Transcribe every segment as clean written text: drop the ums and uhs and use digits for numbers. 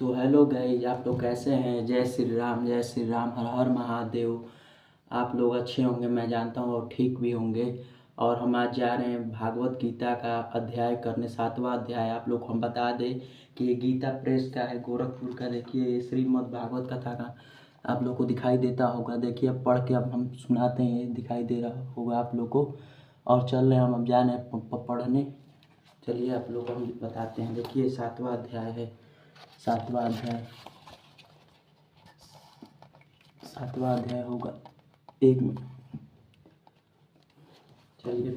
तो hello guys, आप लोग कैसे हैं। जय श्री राम, हर हर महादेव। आप लोग अच्छे होंगे मैं जानता हूँ और ठीक भी होंगे। और हम आज जा रहे हैं भागवत गीता का अध्याय करने, 7वां अध्याय। आप लोग को हम बता दें कि ये गीता प्रेस का है, गोरखपुर का। देखिए ये श्रीमद् भागवत कथा का आप लोग को दिखाई देता होगा। देखिए अब पढ़ के अब हम सुनाते हैं, ये दिखाई दे रहा होगा आप लोग को। और चल रहे हम अब जा रहे हैं पढ़ने। चलिए आप लोग को हम बताते हैं। देखिए 7वां अध्याय है। 7वां अध्याय 7वां अध्याय होगा। एक मिनट, चलिए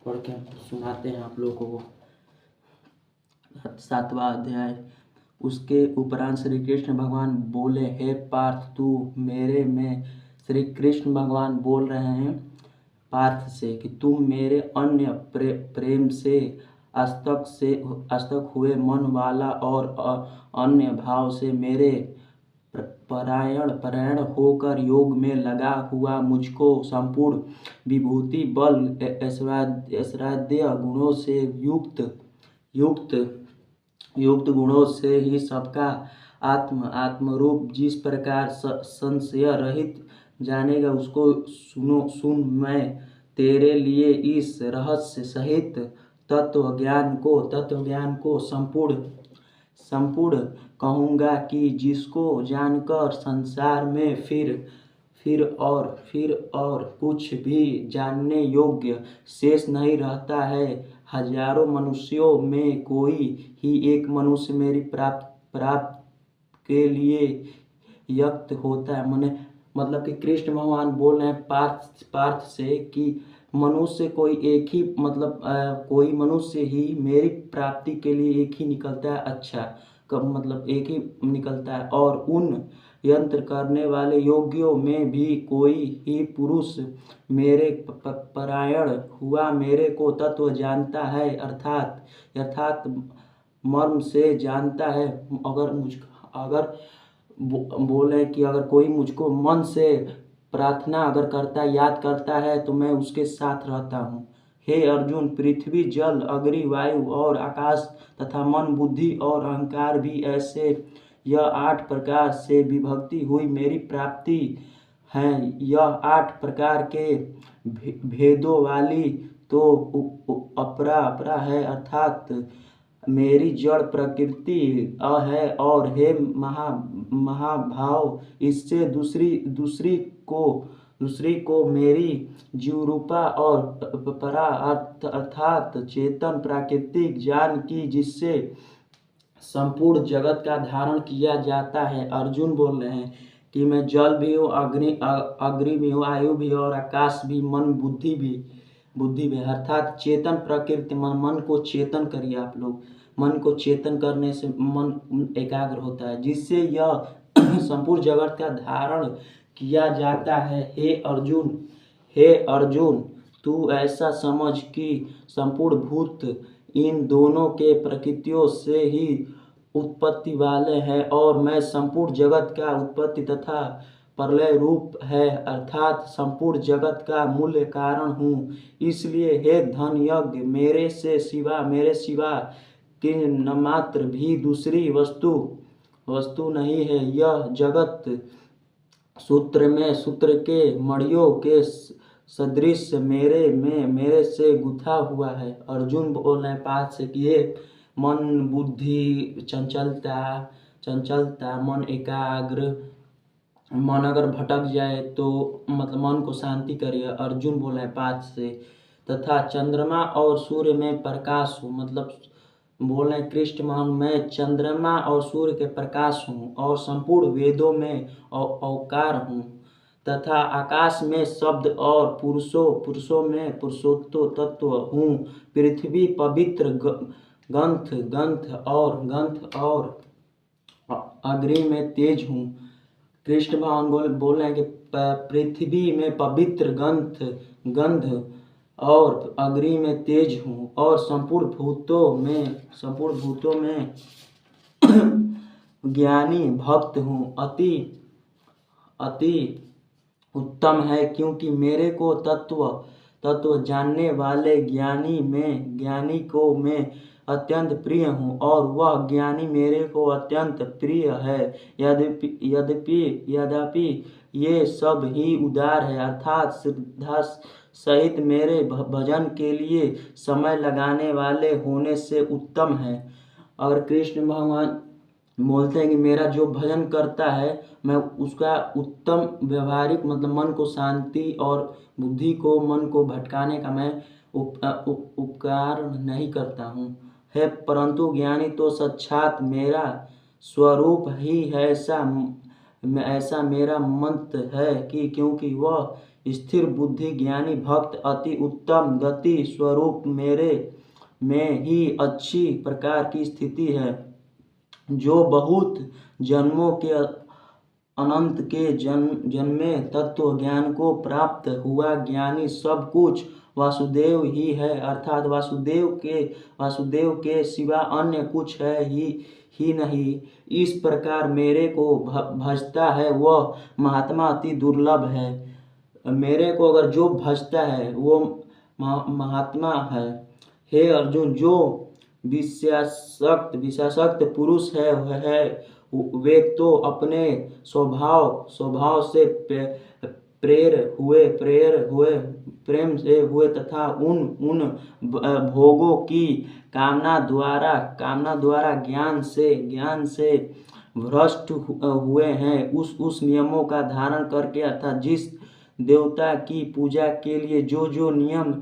पढ़ के हम सुनाते हैं आप लोगों को। 7वां अध्याय। उसके उपरांत श्री कृष्ण भगवान बोले, हे पार्थ तू मेरे में। श्री कृष्ण भगवान बोल रहे हैं पार्थ से कि तुम मेरे अन्य प्रेम से अस्तक हुए मन वाला और अन्य भाव से मेरे परायण होकर योग में लगा हुआ मुझको संपूर्ण विभूति बल ऐश्वर्य गुणों से युक्त गुणों से ही सबका आत्मरूप जिस प्रकार संशय रहित जानेगा उसको सुन। मैं तेरे लिए इस रहस्य सहित तत्वज्ञान को संपूर्ण कहूँगा कि जिसको जानकर संसार में फिर और कुछ भी जानने योग्य शेष नहीं रहता है। हजारों मनुष्यों में कोई ही एक मनुष्य मेरी प्राप्त के लिए युक्त होता है। मतलब कि कृष्ण भगवान बोल रहे हैं पार्थ से कि मनुष्य कोई एक ही कोई मनुष्य ही मेरी प्राप्ति के लिए एक ही निकलता है। अच्छा कब एक ही निकलता है। और उन यंत्र करने वाले योगियों में भी कोई ही पुरुष मेरे परायण हुआ मेरे को तत्व जानता है, अर्थात मर्म से जानता है। अगर बोले कि अगर कोई मुझको मन से प्रार्थना अगर करता याद करता है तो मैं उसके साथ रहता हूँ। हे अर्जुन, पृथ्वी जल अग्नि वायु और आकाश तथा मन बुद्धि और अहंकार भी ऐसे यह 8 प्रकार से विभक्ति हुई मेरी प्राप्ति है। यह 8 प्रकार के भेदों वाली तो अपरा है, अर्थात मेरी जड़ प्रकृति है। और हे महाभाव, इससे दूसरी को मेरी जीवरूपा और परा अर्थात चेतन प्राकृतिक ज्ञान की जिससे संपूर्ण जगत का धारण किया जाता है। अर्जुन बोल रहे हैं कि मैं जल भी हूँ, अग्नि भी हूँ, आयु भी और आकाश भी, मन बुद्धि भी, अर्थात चेतन प्रकृति। मन को चेतन करिए आप लोग। मन को चेतन करने से मन एकाग्र होता है, जिससे यह संपूर्ण जगत का धारण किया जाता है। हे अर्जुन, तू ऐसा समझ कि संपूर्ण भूत इन दोनों के प्रकृतियों से ही उत्पत्ति वाले हैं और मैं संपूर्ण जगत का उत्पत्ति तथा प्रलय रूप है, अर्थात संपूर्ण जगत का मूल कारण हूँ। इसलिए हे धन यज्ञ, मेरे सिवा किंच मात्र भी दूसरी वस्तु नहीं है। यह जगत सूत्र के मणियों के सदृश मेरे से गुथा हुआ है। अर्जुन बोल रहे पार्थ से कि मन बुद्धि चंचलता मन एकाग्र, मन अगर भटक जाए तो मन को शांति करिए। अर्जुन बोल रहे पार्थ से, तथा चंद्रमा और सूर्य में प्रकाश हूँ। बोल रहे कृष्ण महान, मैं चंद्रमा और सूर्य के प्रकाश हूँ और संपूर्ण वेदों में अवकार हूँ, तथा आकाश में शब्द और पुरुषों में पुरुषोत्तम तत्व हूँ। पृथ्वी पवित्र ग्रंथ और अग्नि में तेज हूँ। कृष्ण भगवान बोल रहे हैं कि पृथ्वी में पवित्र गंध और अग्नि में तेज हूँ और संपूर्ण भूतों में ज्ञानी भक्त हूँ। अति उत्तम है, क्योंकि मेरे को तत्व जानने वाले ज्ञानी को मैं अत्यंत प्रिय हूँ और वह ज्ञानी मेरे को अत्यंत प्रिय है। यद्यपि ये सब ही उदार है, अर्थात श्रद्धा सहित मेरे भजन के लिए समय लगाने वाले होने से उत्तम है। और कृष्ण भगवान बोलते हैं कि मेरा जो भजन करता है मैं उसका उत्तम व्यवहारिक मतलब मन को शांति और बुद्धि को मन को भटकाने का मैं उपकार नहीं करता हूँ है, परंतु ज्ञानी तो साक्षात मेरा स्वरूप ही है, ऐसा मेरा मत है कि क्योंकि वह स्थिर बुद्धि ज्ञानी भक्त अति उत्तम गति स्वरूप मेरे में ही अच्छी प्रकार की स्थिति है, जो बहुत जन्मों के अनंत के जन्मे तत्व ज्ञान को प्राप्त हुआ ज्ञानी सब कुछ वासुदेव ही है, अर्थात वासुदेव के सिवा अन्य कुछ है ही नहीं। इस प्रकार मेरे को भजता है वह महात्मा अति दुर्लभ है। मेरे को अगर जो भजता है वो महात्मा है। हे अर्जुन, जो विषयासक्त पुरुष है वे तो अपने स्वभाव से प्रेम से हुए तथा उन भोगों की कामना द्वारा ज्ञान से भ्रष्ट हुए हैं। उस नियमों का धारण करके अर्थात जिस देवता की पूजा के लिए जो नियम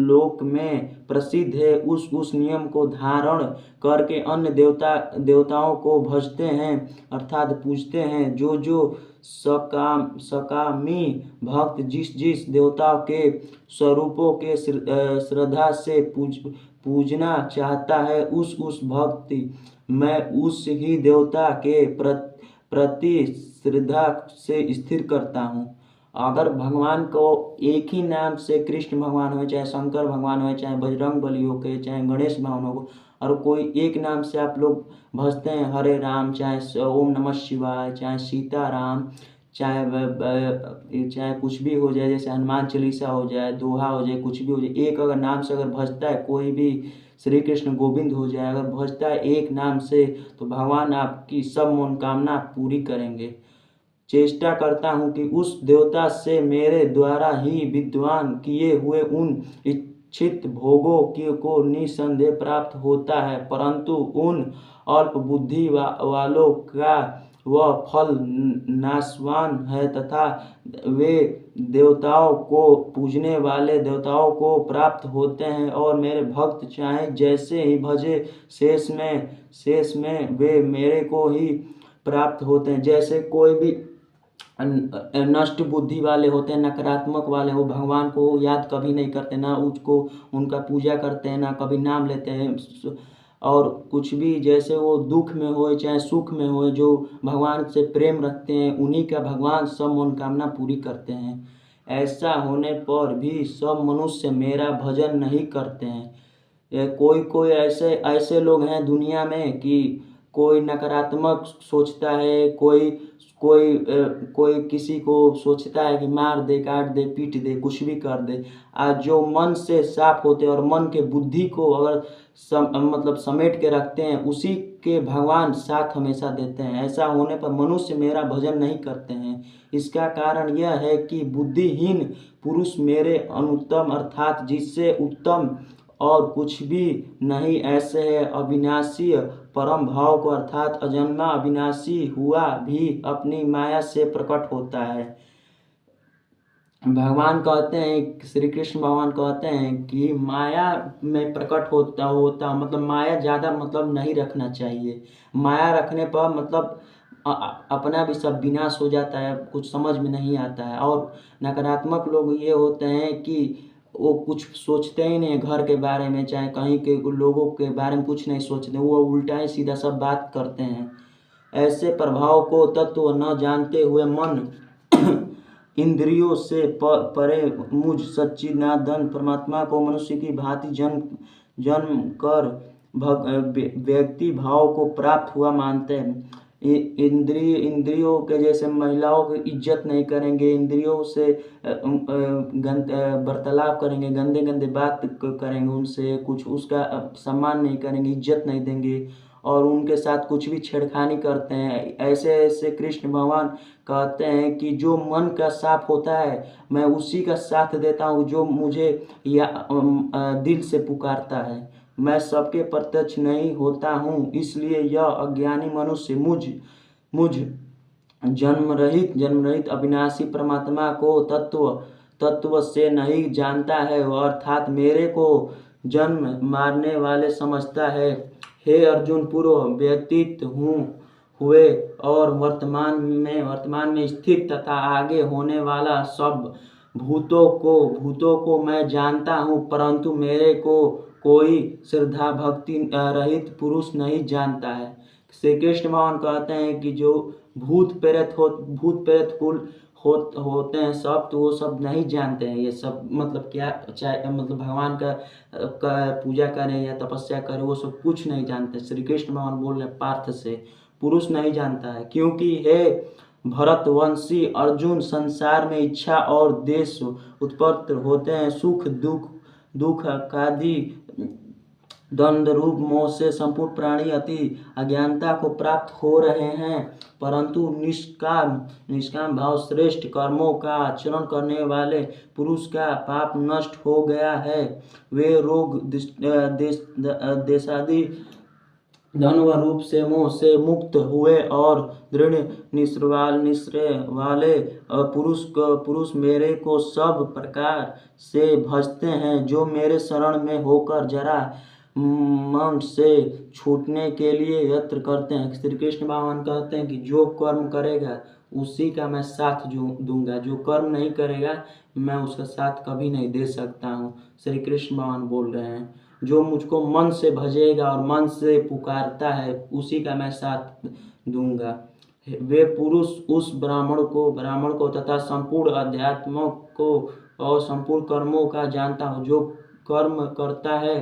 लोक में प्रसिद्ध है उस नियम को धारण करके अन्य देवताओं को भजते हैं अर्थात पूजते हैं। जो सकामी भक्त जिस देवताओं के स्वरूपों के श्रद्धा से पूजना चाहता है उस भक्ति मैं उस ही देवता के प्रति श्रद्धा से स्थिर करता हूँ। अगर भगवान को एक ही नाम से कृष्ण भगवान हो, चाहे शंकर भगवान हो, चाहे बजरंग बली हो के, चाहे गणेश भगवान हो, और कोई एक नाम से आप लोग भजते हैं, हरे राम, चाहे ओम नमः शिवाय, चाहे सीताराम, चाहे कुछ भी हो जाए, जैसे हनुमान चालीसा हो जाए, दोहा हो जाए, कुछ भी हो जाए, एक अगर नाम से अगर भजता है, कोई भी श्री कृष्ण गोविंद हो जाए, अगर भजता है एक नाम से तो भगवान आपकी सब मनोकामना पूरी करेंगे। चेष्टा करता हूँ कि उस देवता से मेरे द्वारा ही विद्वान किए हुए उन इच्छित भोगों को निसंदेह प्राप्त होता है, परंतु उन अल्प बुद्धि वालों का वह फल नाशवान है तथा वे देवताओं को पूजने वाले देवताओं को प्राप्त होते हैं और मेरे भक्त चाहे जैसे ही भजे शेष में वे मेरे को ही प्राप्त होते हैं। जैसे कोई भी नष्ट बुद्धि वाले होते हैं, नकारात्मक वाले, वो भगवान को याद कभी नहीं करते, ना उसको उनका पूजा करते हैं, ना कभी नाम लेते हैं, और कुछ भी जैसे वो दुख में हो चाहे सुख में हो, जो भगवान से प्रेम रखते हैं उन्हीं का भगवान सब मनोकामना पूरी करते हैं। ऐसा होने पर भी सब मनुष्य मेरा भजन नहीं करते हैं। कोई ऐसे लोग हैं दुनिया में कि कोई नकारात्मक सोचता है, कोई किसी को सोचता है कि मार दे, काट दे, पीट दे, कुछ भी कर दे। आज जो मन से साफ होते हैं और मन के बुद्धि को अगर मतलब समेट के रखते हैं, उसी के भगवान साथ हमेशा देते हैं। ऐसा होने पर मनुष्य मेरा भजन नहीं करते हैं। इसका कारण यह है कि बुद्धिहीन पुरुष मेरे अनुत्तम अर्थात जिससे उत्तम और कुछ भी नहीं ऐसे है अविनाशी परम भाव को अर्थात अजन्मा अविनाशी हुआ भी अपनी माया से प्रकट होता है। भगवान कहते हैं, श्री कृष्ण भगवान कहते हैं कि माया में प्रकट होता मतलब माया ज़्यादा मतलब नहीं रखना चाहिए। माया रखने पर मतलब अपना भी सब विनाश हो जाता है, कुछ समझ में नहीं आता है। और नकारात्मक लोग ये होते हैं कि वो कुछ सोचते ही नहीं घर के बारे में, चाहे कहीं के लोगों के बारे में कुछ नहीं सोचते, वो उल्टा ही सीधा सब बात करते हैं। ऐसे प्रभाव को तत्व न जानते हुए मन इंद्रियों से परे मुझ सच्चिदानंद परमात्मा को मनुष्य की भांति जन्म कर व्यक्ति भाव को प्राप्त हुआ मानते हैं। इंद्रियों के जैसे महिलाओं की इज्जत नहीं करेंगे, इंद्रियों से वार्तालाप करेंगे, गंदे गंदे बात करेंगे, उनसे कुछ उसका सम्मान नहीं करेंगे, इज्जत नहीं देंगे और उनके साथ कुछ भी छेड़खानी करते हैं। ऐसे ऐसे कृष्ण भगवान कहते हैं कि जो मन का साफ होता है मैं उसी का साथ देता हूँ, जो मुझे दिल से पुकारता है। मैं सबके प्रत्यक्ष नहीं होता हूँ, इसलिए यह अज्ञानी मनुष्य मुझ जन्म रहित अविनाशी परमात्मा को तत्व से नहीं जानता है, अर्थात मेरे को जन्म मारने वाले समझता है। हे अर्जुन, पूर्व व्यतीत हुए और वर्तमान में स्थित तथा आगे होने वाला सब भूतों को मैं जानता हूँ, परंतु मेरे को कोई श्रद्धा भक्ति रहित पुरुष नहीं जानता है। श्री कृष्ण भगवान कहते हैं कि जो भूत प्रेत कुल होते हैं सब, तो वो सब नहीं जानते हैं ये सब, मतलब क्या, चाहे मतलब भगवान का पूजा करें या तपस्या करें, वो सब कुछ नहीं जानते। श्री कृष्ण भगवान बोल रहे पार्थ से, पुरुष नहीं जानता है, क्योंकि हे भरतवंशी अर्जुन, संसार में इच्छा और देश उत्पन्न होते हैं, सुख दुख आदि द्वंद्व रूप मोह से संपूर्ण प्राणी अति अज्ञानता को प्राप्त हो रहे हैं, परंतु निष्काम भाव श्रेष्ठ कर्मों का आचरण करने वाले पुरुष का पाप नष्ट हो गया है। वे रोग देशादि धनव रूप से मोह से मुक्त हुए और दृढ़ निश्चय वाले पुरुष मेरे को सब प्रकार से भजते हैं, जो मेरे शरण में होकर जरा मन से छूटने के लिए यत्न करते हैं। श्री कृष्ण भगवान कहते हैं कि जो कर्म करेगा उसी का मैं साथ दूंगा, जो कर्म नहीं करेगा मैं उसका साथ कभी नहीं दे सकता हूँ। श्री कृष्ण भगवान बोल रहे हैं, जो मुझको मन से भजेगा और मन से पुकारता है उसी का मैं साथ दूंगा। वे पुरुष उस ब्राह्मण को तथा संपूर्ण अध्यात्म को और संपूर्ण कर्मों का जानता हूँ। जो कर्म करता है,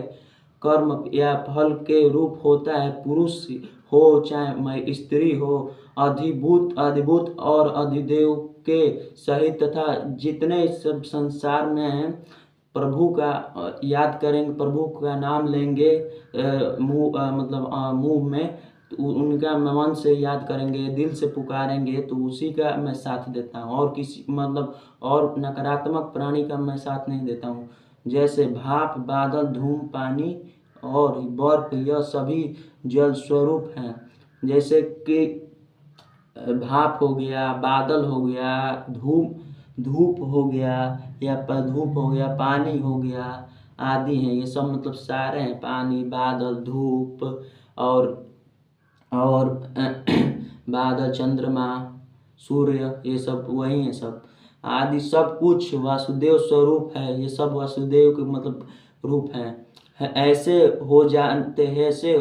कर्म या फल के रूप होता है, पुरुष हो चाहे मैं स्त्री हो, अधिभूत और अधिदेव के सहित तथा जितने सब संसार में हैं, प्रभु का याद करेंगे, प्रभु का नाम लेंगे मुंह में, तो उनका मन से याद करेंगे, दिल से पुकारेंगे, तो उसी का मैं साथ देता हूँ, और किसी और नकारात्मक प्राणी का मैं साथ नहीं देता हूँ। जैसे भाप, बादल, धूम, पानी और बर्फ, यह सभी जल स्वरूप हैं। जैसे कि भाप हो गया, बादल हो गया, धूप हो गया या धूप हो गया, पानी हो गया आदि हैं, ये सब मतलब सारे हैं, पानी, बादल, धूप और बादल, चंद्रमा, सूर्य, ये सब वही है, सब आदि सब कुछ वासुदेव स्वरूप है। ये सब वासुदेव के मतलब रूप हैं। ऐसे हो जानते हैं, ऐसे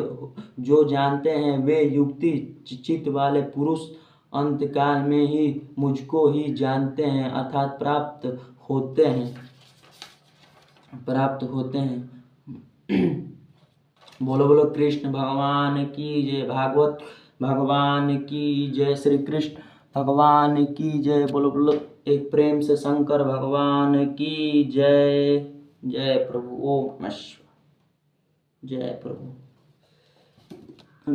जो जानते हैं वे युक्ति चित्त वाले पुरुष अंतकाल में ही मुझको ही जानते हैं, अर्थात प्राप्त होते हैं। बोलो बोलो कृष्ण भगवान की जय, भागवत भगवान की जय, श्री कृष्ण भगवान की जय। बोलो बोलो एक प्रेम से शंकर भगवान की जय। जय प्रभु, ओम नमः शिवाय, जय प्रभु।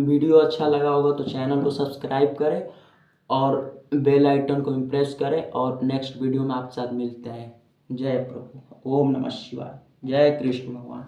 वीडियो अच्छा लगा होगा तो चैनल को सब्सक्राइब करें और बेल आइकन को प्रेस करें, और नेक्स्ट वीडियो में आपके साथ मिलते हैं। जय प्रभु, ओम नमः शिवाय, जय कृष्ण भगवान।